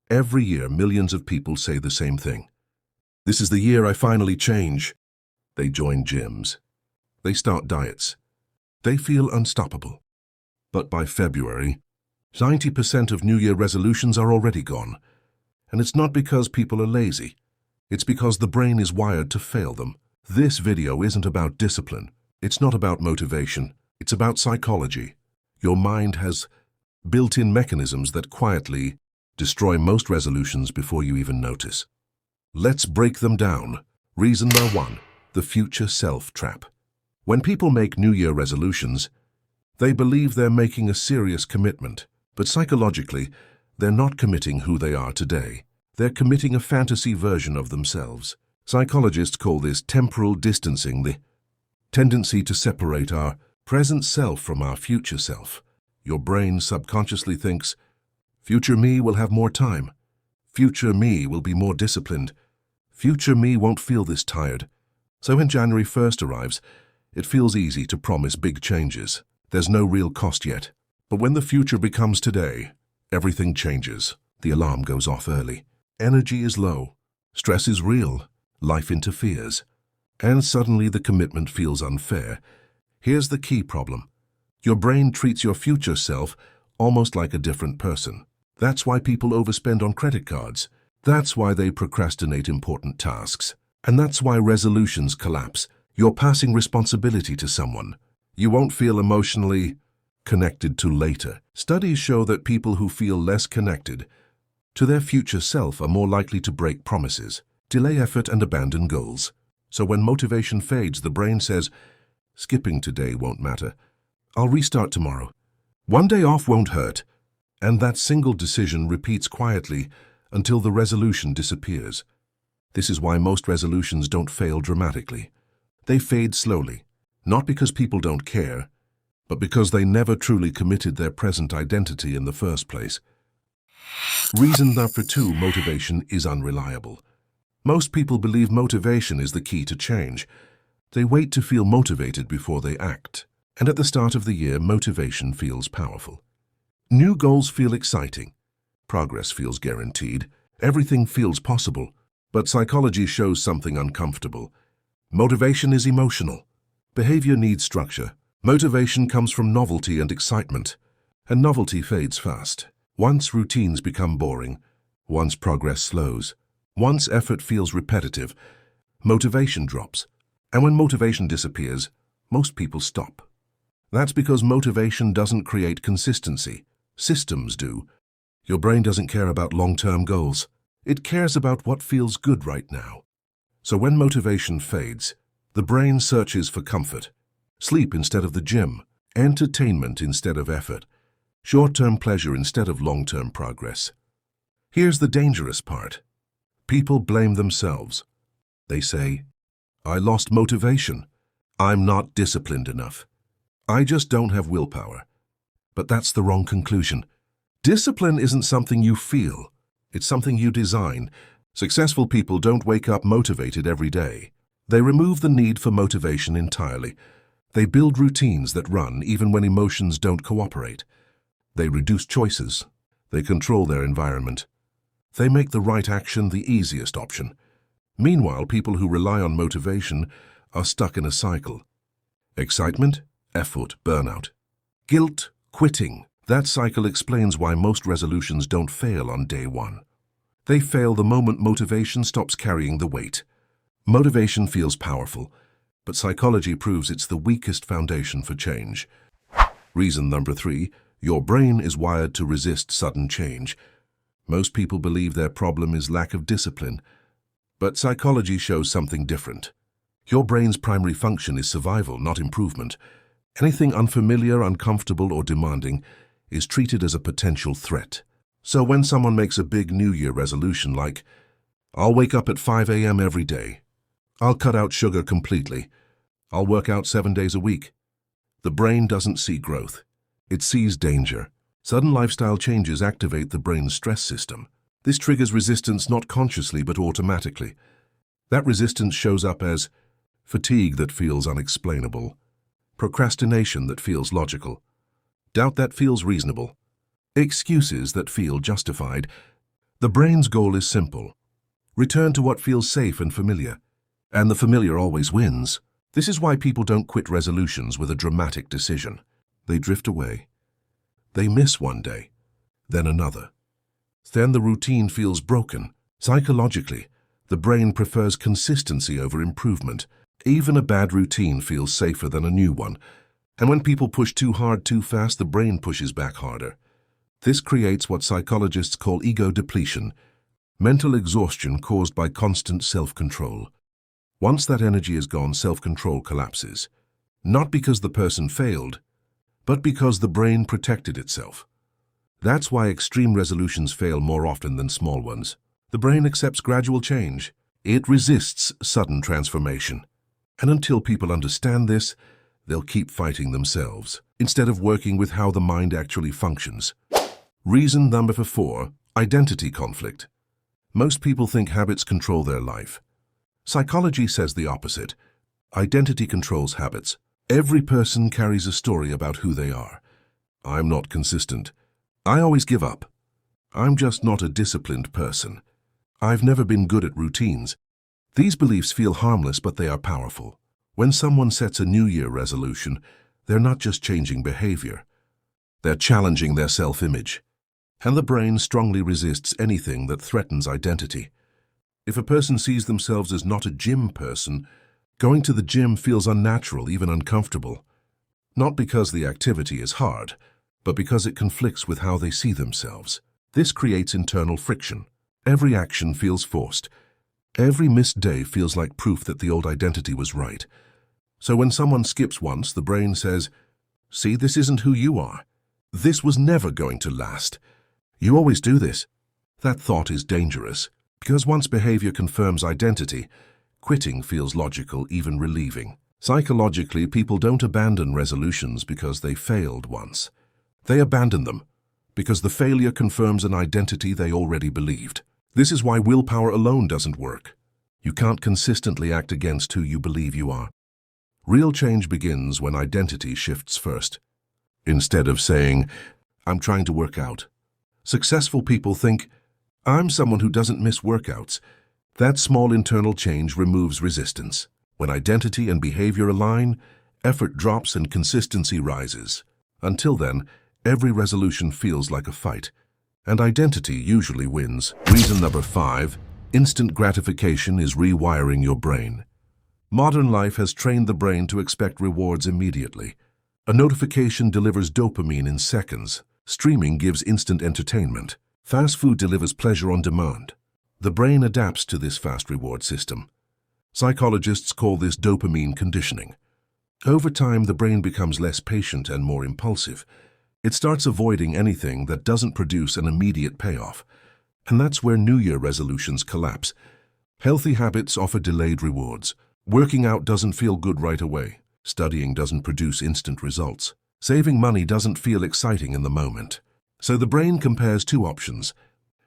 Every year, millions of people say the same thing. This is the year I finally change. They join gyms. They start diets. They feel unstoppable. But by February, 90% of New Year resolutions are already gone. And it's not because people are lazy. It's because the brain is wired to fail them. This video isn't about discipline. It's not about motivation. It's about psychology. Your mind has built-in mechanisms that quietly destroy most resolutions before you even notice. Let's break them down. Reason number 1, the future self trap. When people make New Year resolutions, they believe they're making a serious commitment, but psychologically, they're not committing who they are today. They're committing a fantasy version of themselves. Psychologists call this temporal distancing, the tendency to separate our present self from our future self. Your brain subconsciously thinks, future me will have more time. Future me will be more disciplined. Future me won't feel this tired. So when January 1st arrives, it feels easy to promise big changes. There's no real cost yet. But when the future becomes today, everything changes. The alarm goes off early. Energy is low. Stress is real. Life interferes. And suddenly the commitment feels unfair. Here's the key problem. Your brain treats your future self almost like a different person. That's why people overspend on credit cards. That's why they procrastinate important tasks. And that's why resolutions collapse. You're passing responsibility to someone you won't feel emotionally connected to later. Studies show that people who feel less connected to their future self are more likely to break promises, delay effort, and abandon goals. So when motivation fades, the brain says, skipping today won't matter. I'll restart tomorrow. One day off won't hurt. And that single decision repeats quietly until the resolution disappears. This is why most resolutions don't fail dramatically. They fade slowly, not because people don't care, but because they never truly committed their present identity in the first place. Reason number 2, motivation is unreliable. Most people believe motivation is the key to change. They wait to feel motivated before they act. And at the start of the year, motivation feels powerful. New goals feel exciting. Progress feels guaranteed. Everything feels possible. But psychology shows something uncomfortable. Motivation is emotional. Behavior needs structure. Motivation comes from novelty and excitement. And novelty fades fast. Once routines become boring, once progress slows, once effort feels repetitive, motivation drops. And when motivation disappears, most people stop. That's because motivation doesn't create consistency. Systems do. Your brain doesn't care about long-term goals. It cares about what feels good right now. So when motivation fades, the brain searches for comfort. Sleep instead of the gym. Entertainment instead of effort. Short-term pleasure instead of long-term progress. Here's the dangerous part. People blame themselves. They say, I lost motivation. I'm not disciplined enough. I just don't have willpower. But that's the wrong conclusion. Discipline isn't something you feel. It's something you design. Successful people don't wake up motivated every day. They remove the need for motivation entirely. They build routines that run even when emotions don't cooperate. They reduce choices. They control their environment. They make the right action the easiest option. Meanwhile, people who rely on motivation are stuck in a cycle. Excitement, effort, burnout. Guilt, quitting. That cycle explains why most resolutions don't fail on day one. They fail the moment motivation stops carrying the weight. Motivation feels powerful, but psychology proves it's the weakest foundation for change. Reason number 3, your brain is wired to resist sudden change. Most people believe their problem is lack of discipline, but psychology shows something different. Your brain's primary function is survival, not improvement. Anything unfamiliar, uncomfortable, or demanding is treated as a potential threat. So when someone makes a big New Year resolution like, I'll wake up at 5 a.m. every day, I'll cut out sugar completely, I'll work out 7 days a week, the brain doesn't see growth. It sees danger. Sudden lifestyle changes activate the brain's stress system. This triggers resistance not consciously but automatically. That resistance shows up as fatigue that feels unexplainable, procrastination that feels logical, doubt that feels reasonable, excuses that feel justified. The brain's goal is simple. Return to what feels safe and familiar. And the familiar always wins. This is why people don't quit resolutions with a dramatic decision. They drift away. They miss one day, then another. Then the routine feels broken. Psychologically, the brain prefers consistency over improvement. Even a bad routine feels safer than a new one. And when people push too hard too fast, the brain pushes back harder. This creates what psychologists call ego depletion, mental exhaustion caused by constant self-control. Once that energy is gone, self-control collapses. Not because the person failed, but because the brain protected itself. That's why extreme resolutions fail more often than small ones. The brain accepts gradual change. It resists sudden transformation. And until people understand this, they'll keep fighting themselves, instead of working with how the mind actually functions. Reason number 4, identity conflict. Most people think habits control their life. Psychology says the opposite. Identity controls habits. Every person carries a story about who they are. I'm not consistent. I always give up. I'm just not a disciplined person. I've never been good at routines. These beliefs feel harmless, but they are powerful. When someone sets a New Year resolution, they're not just changing behavior. They're challenging their self-image. And the brain strongly resists anything that threatens identity. If a person sees themselves as not a gym person, going to the gym feels unnatural, even uncomfortable. Not because the activity is hard, but because it conflicts with how they see themselves. This creates internal friction. Every action feels forced. Every missed day feels like proof that the old identity was right. So when someone skips once, the brain says, "See, this isn't who you are. This was never going to last. You always do this." That thought is dangerous, because once behavior confirms identity, quitting feels logical, even relieving. Psychologically, people don't abandon resolutions because they failed once. They abandon them because the failure confirms an identity they already believed. This is why willpower alone doesn't work. You can't consistently act against who you believe you are. Real change begins when identity shifts first. Instead of saying, "I'm trying to work out," successful people think, "I'm someone who doesn't miss workouts." That small internal change removes resistance. When identity and behavior align, effort drops and consistency rises. Until then, every resolution feels like a fight, and identity usually wins. Reason number 5, instant gratification is rewiring your brain. Modern life has trained the brain to expect rewards immediately. A notification delivers dopamine in seconds. Streaming gives instant entertainment. Fast food delivers pleasure on demand. The brain adapts to this fast reward system. Psychologists call this dopamine conditioning. Over time, the brain becomes less patient and more impulsive. It starts avoiding anything that doesn't produce an immediate payoff. And that's where New Year resolutions collapse. Healthy habits offer delayed rewards. Working out doesn't feel good right away. Studying doesn't produce instant results. Saving money doesn't feel exciting in the moment. So the brain compares two options: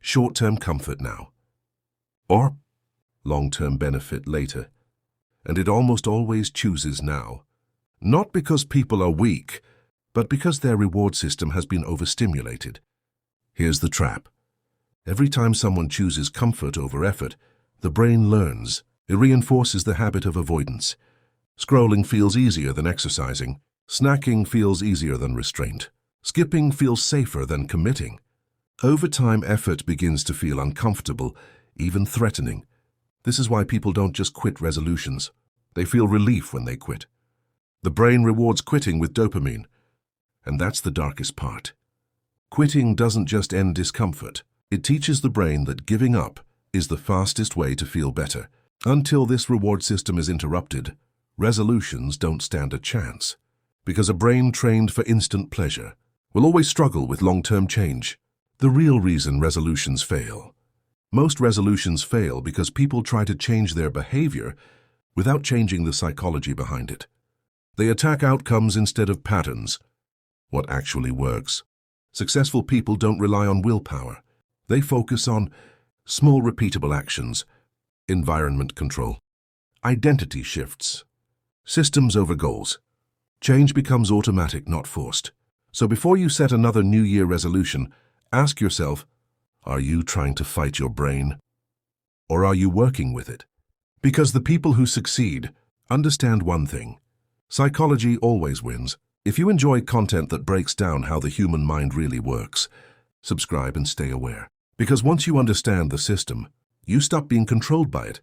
short-term comfort now, or long-term benefit later. And it almost always chooses now. Not because people are weak, but because their reward system has been overstimulated. Here's the trap. Every time someone chooses comfort over effort, the brain learns. It reinforces the habit of avoidance. Scrolling feels easier than exercising. Snacking feels easier than restraint. Skipping feels safer than committing. Over time, effort begins to feel uncomfortable, even threatening. This is why people don't just quit resolutions. They feel relief when they quit. The brain rewards quitting with dopamine. And that's the darkest part. Quitting doesn't just end discomfort. It teaches the brain that giving up is the fastest way to feel better. Until this reward system is interrupted, resolutions don't stand a chance. Because a brain trained for instant pleasure will always struggle with long-term change. The real reason resolutions fail. Most resolutions fail because people try to change their behavior without changing the psychology behind it. They attack outcomes instead of patterns. What actually works? Successful people don't rely on willpower. They focus on small repeatable actions, environment control, identity shifts, systems over goals. Change becomes automatic, not forced. So before you set another New Year resolution, ask yourself, Are you trying to fight your brain? Or are you working with it? Because the people who succeed understand one thing. Psychology always wins. If you enjoy content that breaks down how the human mind really works, subscribe and stay aware. Because once you understand the system, you stop being controlled by it